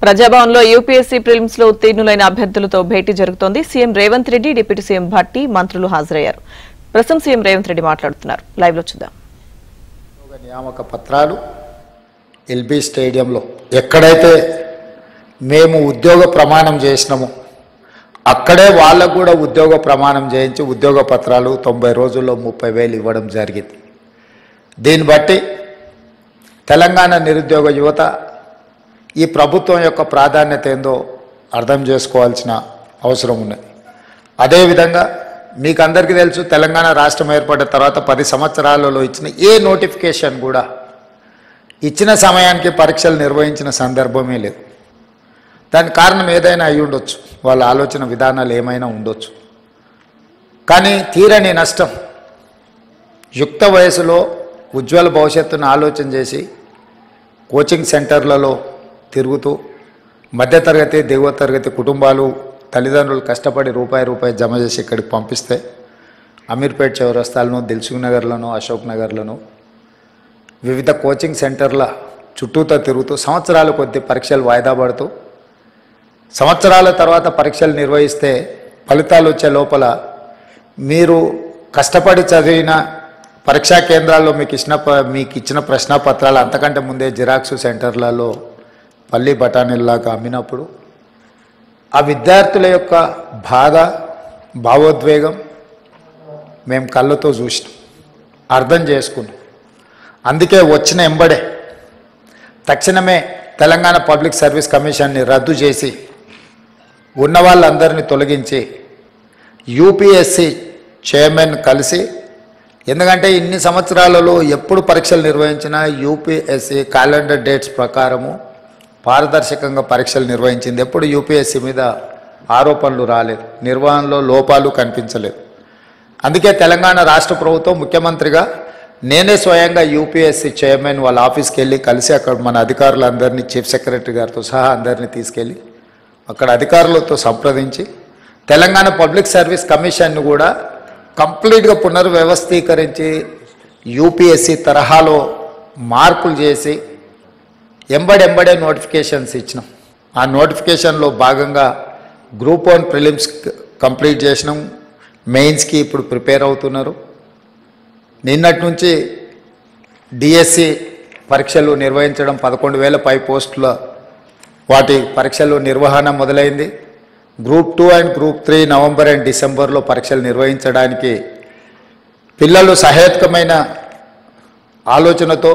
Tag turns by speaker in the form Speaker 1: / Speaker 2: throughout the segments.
Speaker 1: ప్రజాభవన్లో UPSC prelims లో ఉత్తీర్ణులైన అభ్యర్థులతో భేటీ జరుగుతోంది. CM Revanth Reddy, deputy CM Bhatti, మంత్రులు హాజరయ్యారు. ప్రస్తుతం సీఎం రేవంత్ రెడ్డి మాట్లాడుతున్నారు. లైవ్ లో చూద్దాం.
Speaker 2: నియామక పత్రాలు ఎల్బీ స్టేడియంలో ఎక్కడైతే మేము ఉద్యోగ ప్రమాణం చేసినామో అక్కడే వాళ్ళకు కూడా ఉద్యోగ ప్రమాణం చేయించి ఉద్యోగ పత్రాలు 90 రోజుల్లో 30,000 ఇవ్వడం జరిగింది. దీన్ని బట్టి తెలంగాణ నిరుద్యోగ యువత ఈ ప్రభుత్వం యొక్క ప్రాధాన్యత ఏందో అర్థం చేసుకోవాల్సిన అవసరం ఉన్నది. అదేవిధంగా మీకు అందరికీ తెలుసు, తెలంగాణ రాష్ట్రం ఏర్పడిన తర్వాత 10 సంవత్సరాలలో ఇచ్చిన ఏ నోటిఫికేషన్ కూడా ఇచ్చిన సమయానికి పరీక్షలు నిర్వహించిన సందర్భమే లేదు. దానికి కారణం ఏదైనా అయి ఉండొచ్చు, వాళ్ళ ఆలోచన విధానాలు ఏమైనా ఉండొచ్చు. కానీ తీరని నష్టం, యుక్త వయసులో ఉజ్వల భవిష్యత్తును ఆలోచన చేసి కోచింగ్ సెంటర్లలో తిరుగుతూ మధ్యతరగతి దిగువ తరగతి కుటుంబాలు తల్లిదండ్రులు కష్టపడి రూపాయి జమ చేసి ఇక్కడికి పంపిస్తే అమీర్పేట్ చౌరస్తాలను, దిల్సుఖ్ నగర్లను, అశోక్ నగర్లను వివిధ కోచింగ్ సెంటర్ల చుట్టూతో తిరుగుతూ సంవత్సరాల కొద్ది పరీక్షలు వాయిదా పడుతూ సంవత్సరాల తర్వాత పరీక్షలు నిర్వహిస్తే ఫలితాలు వచ్చే లోపల మీరు కష్టపడి చదివిన పరీక్షా కేంద్రాల్లో మీకు ఇచ్చిన ప్రశ్నపత్రాలు అంతకంటే ముందే జిరాక్స్ సెంటర్లలో పల్లి బఠానీల్లాగా అమ్మినప్పుడు ఆ విద్యార్థుల యొక్క బాధ, భావోద్వేగం మేము కళ్ళతో చూసినాం, అర్థం చేసుకున్నాం. అందుకే వచ్చిన ఎంబడే తక్షణమే తెలంగాణ పబ్లిక్ సర్వీస్ కమిషన్ని రద్దు చేసి ఉన్న వాళ్ళందరినీ తొలగించి యూపీఎస్సీ చైర్మన్ కలిసి, ఎందుకంటే ఇన్ని సంవత్సరాలలో ఎప్పుడు పరీక్షలు నిర్వహించినా యూపీఎస్సీ క్యాలెండర్ డేట్స్ ప్రకారము పారదర్శకంగా పరీక్షలు నిర్వహించింది. ఎప్పుడు యూపీఎస్సీ మీద ఆరోపణలు రాలేదు, నిర్వహణలో లోపాలు కనిపించలేదు. అందుకే తెలంగాణ రాష్ట్ర ప్రభుత్వం ముఖ్యమంత్రిగా నేనే స్వయంగా యూపీఎస్సీ చైర్మన్ వాళ్ళ ఆఫీస్కి వెళ్ళి కలిసి అక్కడ మన అధికారులందరినీ, చీఫ్ సెక్రటరీ గారితో సహా అందరినీ తీసుకెళ్ళి అక్కడ అధికారులతో సంప్రదించి తెలంగాణ పబ్లిక్ సర్వీస్ కమిషన్ను కూడా కంప్లీట్గా పునర్వ్యవస్థీకరించి యూపీఎస్సీ తరహాలో మార్పులు చేసి ఎంబడే నోటిఫికేషన్స్ ఇచ్చినాం. ఆ నోటిఫికేషన్లో భాగంగా గ్రూప్ 1 ప్రిలిమ్స్ కంప్లీట్ చేసినాం, మెయిన్స్కి ఇప్పుడు ప్రిపేర్ అవుతున్నారు. నిన్నటి నుంచి డిఎస్సి పరీక్షలు నిర్వహించడం 11,000 పై పోస్టుల వాటి పరీక్షలు నిర్వహణ మొదలైంది. Group 2 and group 3 November and డిసెంబర్లో పరీక్షలు నిర్వహించడానికి పిల్లలు సహేతుకమైన ఆలోచనతో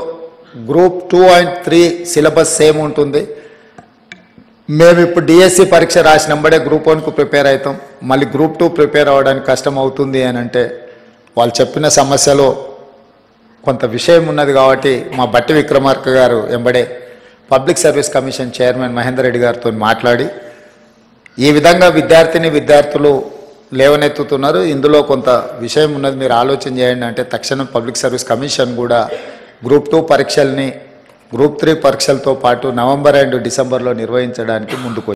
Speaker 2: గ్రూప్ 2 అండ్ 3 సిలబస్ సేమ్ ఉంటుంది. మేము ఇప్పుడు డిఎస్సి పరీక్ష రాసినంబడే గ్రూప్ 1కు ప్రిపేర్ అవుతాం, మళ్ళీ గ్రూప్ 2 ప్రిపేర్ అవ్వడానికి కష్టం అవుతుంది అని అంటే వాళ్ళు చెప్పిన సమస్యలో కొంత విషయం ఉన్నది. కాబట్టి మా బట్టి విక్రమార్క గారు ఎంబడే public service commission chairman Mahender Reddy గారితో మాట్లాడి ఈ విధంగా విద్యార్థులు లేవనెత్తుతున్నారు, ఇందులో కొంత విషయం ఉన్నది, మీరు ఆలోచన చేయండి అంటే తక్షణం పబ్లిక్ సర్వీస్ కమిషన్ కూడా గ్రూప్ 2 పరీక్షల్ని గ్రూప్ 3 పరీక్షలతో పాటు నవంబర్ అండ్ డిసెంబర్లో నిర్వహించడానికి ముందుకు